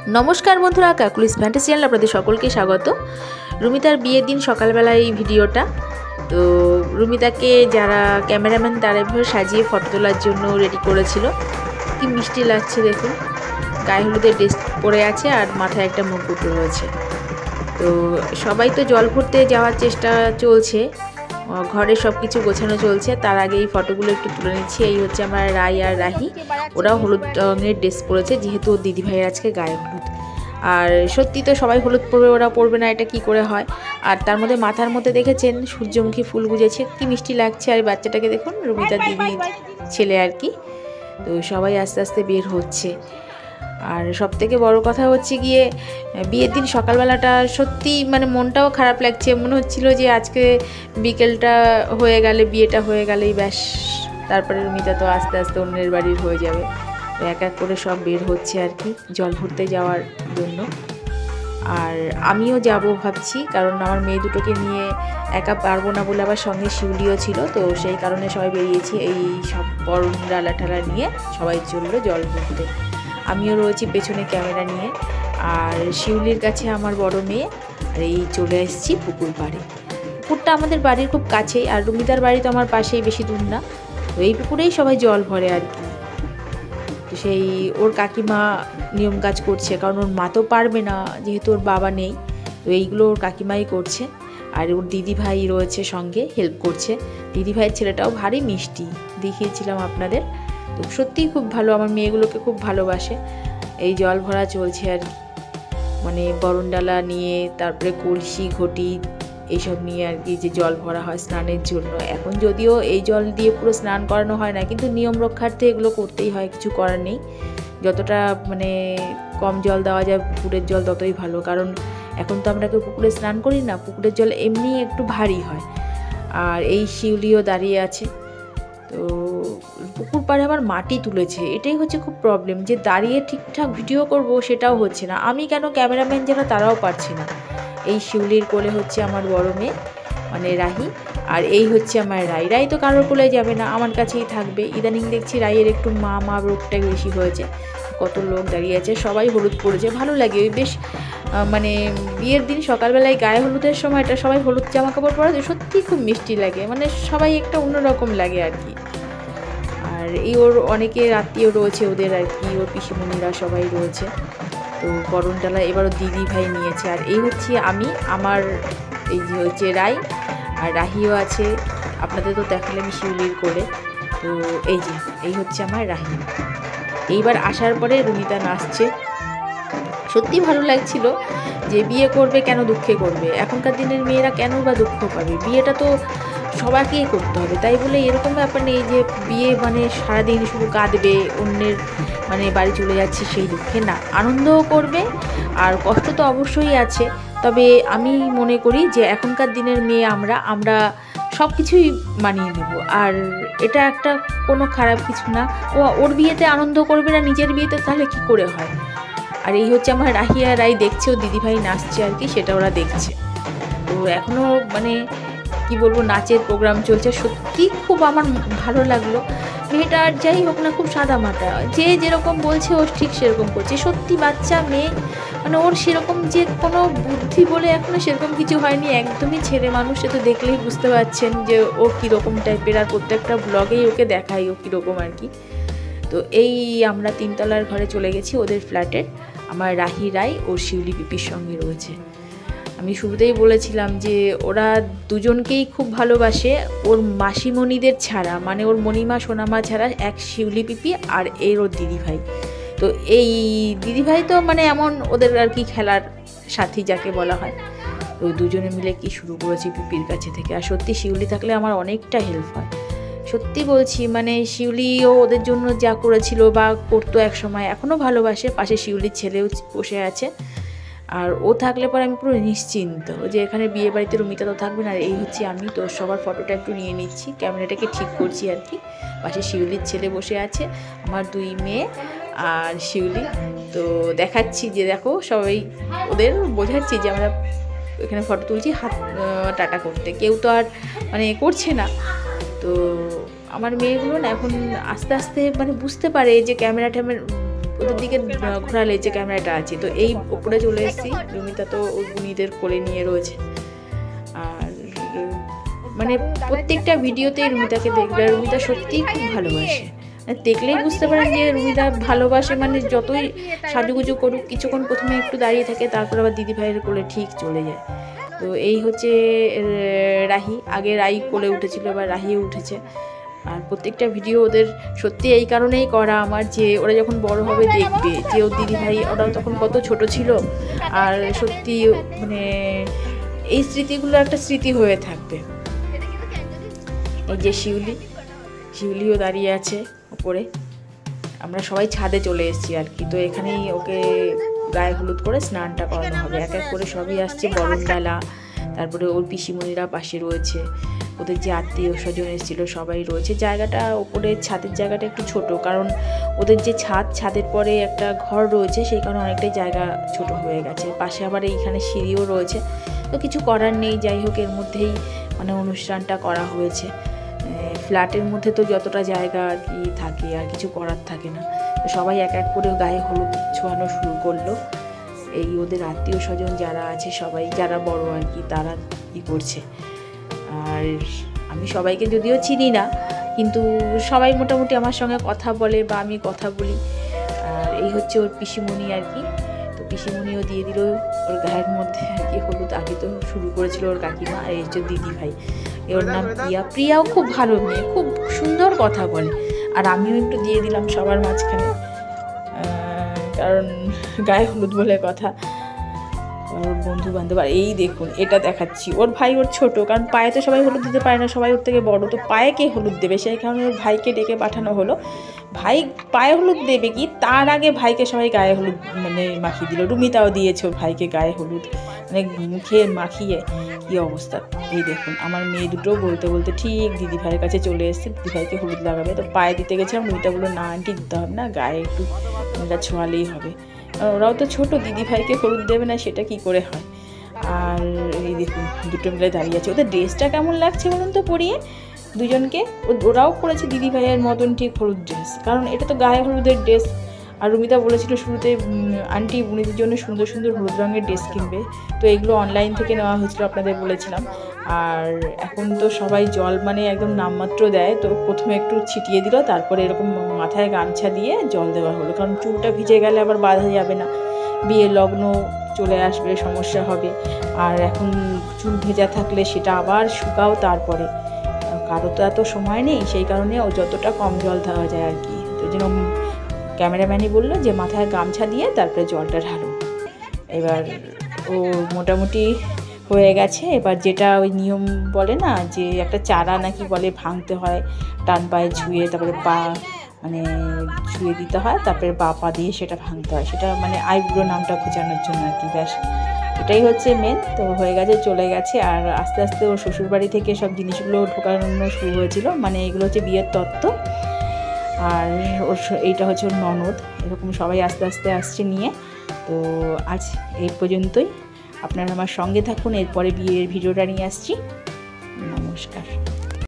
नमस्कार बंधुरा काकुलिस fantasy channel आपनादेर सकलके स्वागत। रुमितार बियेर दिन सकाल बेला এই ভিডিওটা। তো রুমিতাকে যারা ক্যামেরাম্যান তারা এভাবে সাজিয়ে ফটো তোলার জন্য রেডি করেছিল। কি মিষ্টি লাগছে দেখুন, গায়ে হলুদের ড্রেস পরে আছে আর মাথায় একটা মুকুট রয়েছে। তো সবাই তো জল ভরতে যাওয়ার চেষ্টা চলছে, ঘরে সব কিছু গোছানো চলছে। তার আগে এই ফটোগুলো একটু তুলে নিচ্ছি। এই হচ্ছে আমার রাই আর রাহি, ওরাও হলুদ রঙের ড্রেস পরেছে যেহেতু ওর দিদি ভাইয়ের আজকে গায়ে হলুদ। আর সত্যি তো সবাই হলুদ পরবে, ওরা পরবে না এটা কি করে হয়। আর তার মধ্যে মাথার মধ্যে দেখেছেন সূর্যমুখী ফুল গুজেছে, কি মিষ্টি লাগছে। আর বাচ্চাটাকে দেখুন, রুমিতার দিদির ছেলে আর কি। তো সবাই আস্তে আস্তে বের হচ্ছে। আর সবথেকে বড় কথা হচ্ছে গিয়ে বিয়ের দিন সকালবেলাটা সত্যি মানে মনটাও খারাপ লাগছে। মনে হচ্ছিল যে আজকে বিকেলটা হয়ে গেলে, বিয়েটা হয়ে গেলেই ব্যাস, তারপরে রুমিতা তো আস্তে আস্তে অন্যের বাড়ির হয়ে যাবে। তো এক এক করে সব বের হচ্ছে আর কি জল ভরতে যাওয়ার জন্য। আর আমিও যাব ভাবছি, কারণ আমার মেয়ে দুটোকে নিয়ে একা পারবো না বলে আবার সঙ্গে শিউলিও ছিল। তো সেই কারণে সবাই বেরিয়েছি, এই সব বরণ ডালা ঠালা নিয়ে সবাই চললো জল ভরতে। আমিও রয়েছি পেছনে ক্যামেরা নিয়ে। আর শিউলির কাছে আমার বড় মেয়ে। আর এই চলে এসেছি পুকুর পাড়ে। পুকুরটা আমাদের বাড়ির খুব কাছেই, আর রুমিতার বাড়ি তো আমার পাশেই, বেশি দূর না। তো এই পুকুরেই সবাই জল ভরে আর কি। তো সেই ওর কাকিমা নিয়ম কাজ করছে, কারণ ওর মা তো পারবে না যেহেতু ওর বাবা নেই। তো এইগুলো ওর কাকিমাই করছে। আর ওর দিদি ভাই রয়েছে সঙ্গে, হেল্প করছে। দিদি ভাইয়ের ছেলেটাও ভারী মিষ্টি, দেখিয়েছিলাম আপনাদের। তো সত্যিই খুব ভালো, আমার মেয়েগুলোকে খুব ভালোবাসে। এই জল ভরা চলছে আর কি, মানে বরণডালা নিয়ে, তারপরে কলসি ঘটি এইসব নিয়ে আর কি, যে জল ভরা হয় স্নানের জন্য। এখন যদিও এই জল দিয়ে পুরো স্নান করানো হয় না, কিন্তু নিয়ম রক্ষার্থে এগুলো করতেই হয়, কিছু করার নেই। যতটা মানে কম জল দেওয়া যায় পুকুরের জল ততই ভালো, কারণ এখন তো আমরা কেউ পুকুরে স্নান করি না, পুকুরের জল এমনি একটু ভারী হয়। আর এই শিউলিও দাঁড়িয়ে আছে। তো পুকুর পাড়ে আবার মাটি তুলেছে, এটাই হচ্ছে খুব প্রবলেম, যে দাঁড়িয়ে ঠিকঠাক ভিডিও করব সেটাও হচ্ছে না। আমি কেন, ক্যামেরাম্যান যারা তারাও পারছে না। এই শিউলির কোলে হচ্ছে আমার বড় মেয়ে মানে রাহি, আর এই হচ্ছে আমার রাই। রাই তো কারোর কোলে যাবে না, আমার কাছেই থাকবে। ইদানিং দেখছি রাইয়ের একটু মা রোগটা বেশি হয়েছে। কত লোক দাঁড়িয়ে আছে, সবাই হলুদ পড়েছে, ভালো লাগে। ওই বেশ মানে বিয়ের দিন সকালবেলায় গায়ে হলুদের সময়টা সবাই হলুদ জামা কাপড় পরে, সত্যি খুব মিষ্টি লাগে, মানে সবাই একটা অন্যরকম লাগে আর কি। আর এই ওর অনেকে আত্মীয় রয়েছে ওদের আর কি, ওর পিসিমণিরা সবাই রয়েছে। তো বরণডালা এবারও দিদি ভাই নিয়েছে। আর এই হচ্ছে আমি, আমার এই যে হচ্ছে রাই, আর রাহিও আছে, আপনাদের তো দেখালাম শিউলির কোলে। তো এই হচ্ছে আমার রাহি। এইবার আসার পরে রুমিতা নাচছে, সত্যি ভালো লাগছিল। যে বিয়ে করবে কেন দুঃখে করবে, এখনকার দিনের মেয়েরা কেন বা দুঃখ পাবে, বিয়েটা তো সবাইকেই করতে হবে। তাই বলে এরকম ব্যাপার নেই যে বিয়ে মানে সারাদিন শুধু কাঁদবে, অন্যের মানে বাড়ি চলে যাচ্ছে সেই দুঃখে, না, আনন্দও করবে। আর কষ্ট তো অবশ্যই আছে, তবে আমি মনে করি যে এখনকার দিনের মেয়ে আমরা সব কিছুই মানিয়ে নেব। আর এটা একটা কোনো খারাপ কিছু না। ওর বিয়েতে আনন্দ করবে না নিজের বিয়েতে, তাহলে কি করে হয়। আর এই হচ্ছে আমার রাহিয়া রাই দেখছে, ও দিদিভাই নাচছে আর কি, সেটা ওরা দেখছে। তো এখনও মানে কি বলবো, নাচের প্রোগ্রাম চলছে। সত্যি খুব আমার ভালো লাগলো। মেয়েটা আর যাই হোক না, খুব সাদা মাটা, যে যেরকম বলছে ও ঠিক সেরকম করছে। সত্যি বাচ্চা মেয়ে, মানে ওর সেরকম যে কোনো বুদ্ধি বলে এখনও সেরকম কিছু হয়নি, একদমই ছেলে মানুষ। সে তো দেখলেই বুঝতে পারছেন যে ও কীরকম টাইপের। আর প্রত্যেকটা ব্লগেই ওকে দেখাই ও কীরকম আর কি। তো এই আমরা তিনতলার ঘরে চলে গেছি ওদের ফ্ল্যাটের। আমার রাহি রাই ও শিউলি পিপির সঙ্গে রয়েছে। আমি শুরুতেই বলেছিলাম যে ওরা দুজনকেই খুব ভালোবাসে, ওর মাসিমণিদের ছাড়া, মানে ওর মণিমা সোনামা ছাড়া, এক শিউলি পিপি আর ওর দিদিভাই। তো এই দিদিভাই তো মানে এমন ওদের আর কি খেলার সাথী যাকে বলা হয়। তো দুজনে মিলে কি শুরু করেছি পিপির কাছে থেকে। আর সত্যি শিউলি থাকলে আমার অনেকটা হেল্প হয়, সত্যি বলছি। মানে শিউলিও ওদের জন্য যা করেছিল বা করতো এক সময়, এখনও ভালোবাসে। পাশে শিউলির ছেলেও বসে আছে। আর ও থাকলে পরে আমি পুরো নিশ্চিন্ত যে এখানে বিয়ে বাড়িতে রুমিতা তো থাকবে না। আর এই হচ্ছে আমি, তো সবার ফটোটা একটু নিয়ে নিচ্ছি, ক্যামেরাটাকে ঠিক করছি আর কি। পাশে শিউলির ছেলে বসে আছে, আমার দুই মেয়ে আর শিউলি। তো দেখাচ্ছি যে দেখো, সবাই ওদের বোঝাচ্ছি যে আমরা এখানে ফটো তুলছি হাত টাটা করতে, কেউ তো আর মানে করছে না। তো আমার মেয়েগুলো না এখন আস্তে আস্তে মানে বুঝতে পারে যে ওদের দিকে ঘোরালে যে ক্যামেরাটা আছে। তো এই ওপরে চলে এসেছি, রুমিতা তো বুনিদের কোলে নিয়ে রয়েছে। আর মানে প্রত্যেকটা ভিডিওতেই রুমিতাকে দেখবে, আর রুমিতা সত্যিই খুব ভালোবাসে, দেখলেই বুঝতে পারেন যে রুমিতা ভালোবাসে। মানে যতই সাজুগুজু করুক, কিছুক্ষণ প্রথমে একটু দাঁড়িয়ে থাকে, তারপর আবার দিদিভাইয়ের কোলে ঠিক চলে যায়। তো এই হচ্ছে রাহি, আগে রাই কোলে উঠেছিল, এবার রাহিও উঠেছে। আর প্রত্যেকটা ভিডিও ওদের সত্যি এই কারণেই করা আমার, যে ওরা যখন বড় হবে দেখবে যে ওর দিদিভাই ওরা তখন কত ছোট ছিল। আর সত্যি মানে এই স্মৃতিগুলো একটা স্মৃতি হয়ে থাকবে। এই যে শিউলিও দাঁড়িয়ে আছে ওপরে, আমরা সবাই ছাদে চলে এসেছি আর কি। তো এখানেই ওকে গায়ে হলুদ করে স্নানটা করানো হবে। এক এক করে সবই আসছে, বরণডালা, তারপরে ওর পিসিমণিরা পাশে রয়েছে, ওদের যে আত্মীয় স্বজন এসেছিলো সবাই রয়েছে। জায়গাটা ওপরে ছাদের জায়গাটা একটু ছোট, কারণ ওদের যে ছাদের পরে একটা ঘর রয়েছে, সেই কারণে অনেকটাই জায়গা ছোট হয়ে গেছে। পাশে আবার এইখানে সিঁড়িও রয়েছে, তো কিছু করার নেই। যাই হোক, এর মধ্যেই মানে অনুষ্ঠানটা করা হয়েছে। ফ্ল্যাটের মধ্যে তো যতটা জায়গা আর কি থাকে, আর কিছু করার থাকে না। তো সবাই এক এক করে গায়ে হলুদ ছোঁয়ানো শুরু করলো। এই ওদের আত্মীয় স্বজন যারা আছে সবাই, যারা বড় আর কি, তারা করছে। আর আমি সবাইকে যদিও চিনি না, কিন্তু সবাই মোটামুটি আমার সঙ্গে কথা বলে বা আমি কথা বলি। আর এই হচ্ছে ওর পিসিমণি আর কি। তো পিসিমণিও দিয়ে দিল ওর গায়ের মধ্যে আর কি হলুদ। আগে তো শুরু করেছিল ওর কাকিমা, আর এই হচ্ছে দিদিভাই, ওর নাম প্রিয়াও খুব ভালো মেয়ে, খুব সুন্দর কথা বলে। আর আমিও একটু দিয়ে দিলাম সবার মাঝখানে, কারণ গায়ে হলুদ বলে কথা। ওর বন্ধু বান্ধব, আর এই দেখুন এটা দেখাচ্ছি, ওর ভাই ওর ছোট, কারণ পায়ে তো সবাই হলুদ দিতে পারে না, সবাই ওর থেকে বড়, তো পায়ে কে হলুদ দেবে, সেই কারণে ওর ভাইকে ডেকে পাঠানো হলো। ভাই পায়ে হলুদ দেবে কি, তার আগে ভাইকে সবাই গায়ে হলুদ মানে মাখিয়ে দিল। রুমিতাও দিয়েছে ওর ভাইকে গায়ে হলুদ, মানে মুখে মাখিয়ে কী অবস্থা। এই দেখুন আমার মেয়ে দুটো বলতে বলতে ঠিক দিদিভাইয়ের কাছে চলে এসেছে, দিদিভাইকে হলুদ লাগাবে। তো পায়ে দিতে গেছিলাম, রুমিতা বললো না আন্টি দিতে হবে না, গায়ে একটু ছোঁয়ালেই হবে। ওরাও তো ছোট, দিদিভাইকে হলুদ দেবে না সেটা কি করে হয়। আর এই দেখুন দুটো মিলে দাঁড়িয়ে আছে। ওদের ড্রেসটা কেমন লাগছে বলুন তো পরিয়ে দুজনকে। ওরাও পরেছে দিদিভাইয়ের মতন ঠিক হলুদ ড্রেস, কারণ এটা তো গায়ে হলুদের ড্রেস। আর রুমিতা বলেছিল শুরুতে আন্টি বুনিদের জন্য সুন্দর সুন্দর হলুদ রঙের ড্রেস কিনবে, তো এগুলো অনলাইন থেকে নেওয়া হয়েছিল, আপনাদের বলেছিলাম। আর এখন তো সবাই জল মানে একদম নামমাত্র দেয়, তো প্রথমে একটু ছিটিয়ে দিল, তারপরে এরকম মাথায় গামছা দিয়ে জল দেওয়া হলো, কারণ চুলটা ভিজে গেলে আবার বাঁধা যাবে না, বিয়ের লগ্ন চলে আসবে, সমস্যা হবে। আর এখন চুল ভেজা থাকলে সেটা আবার শুকাও, তারপরে কারো তো এত সময় নেই, সেই কারণে ও যতটা কম জল দেওয়া যায় আর কি। তো যেন ক্যামেরাম্যানই বললো যে মাথায় গামছা দিয়ে তারপরে জলটা ঢালুন। এবার ও মোটামুটি হয়ে গেছে। এবার যেটা ওই নিয়ম বলে না, যে একটা চারা নাকি বলে ভাঙতে হয়, ডান পায়ে ছুঁয়ে তারপরে পা মানে ছুঁয়ে দিতে হয়, তারপরে বা পা দিয়ে সেটা ভাঙতে হয়, সেটা মানে আইবুড়ো নামটা খোঁজানোর জন্য আর কি। ব্যাস এটাই হচ্ছে মেন। তো হয়ে গেছে, চলে গেছে। আর আস্তে আস্তে ওর শ্বশুরবাড়ি থেকে সব জিনিসগুলো ঢোকানো শুরু হয়েছিল, মানে এগুলো হচ্ছে বিয়ের তত্ত্ব। আর ওর এইটা হচ্ছে ওর ননদ, এরকম সবাই আস্তে আস্তে আসছে নিয়ে। তো আজ এই পর্যন্তই, আপনারা আমার সঙ্গে থাকুন, এরপরে বিয়ের ভিডিওটা নিয়ে আসছি। নমস্কার।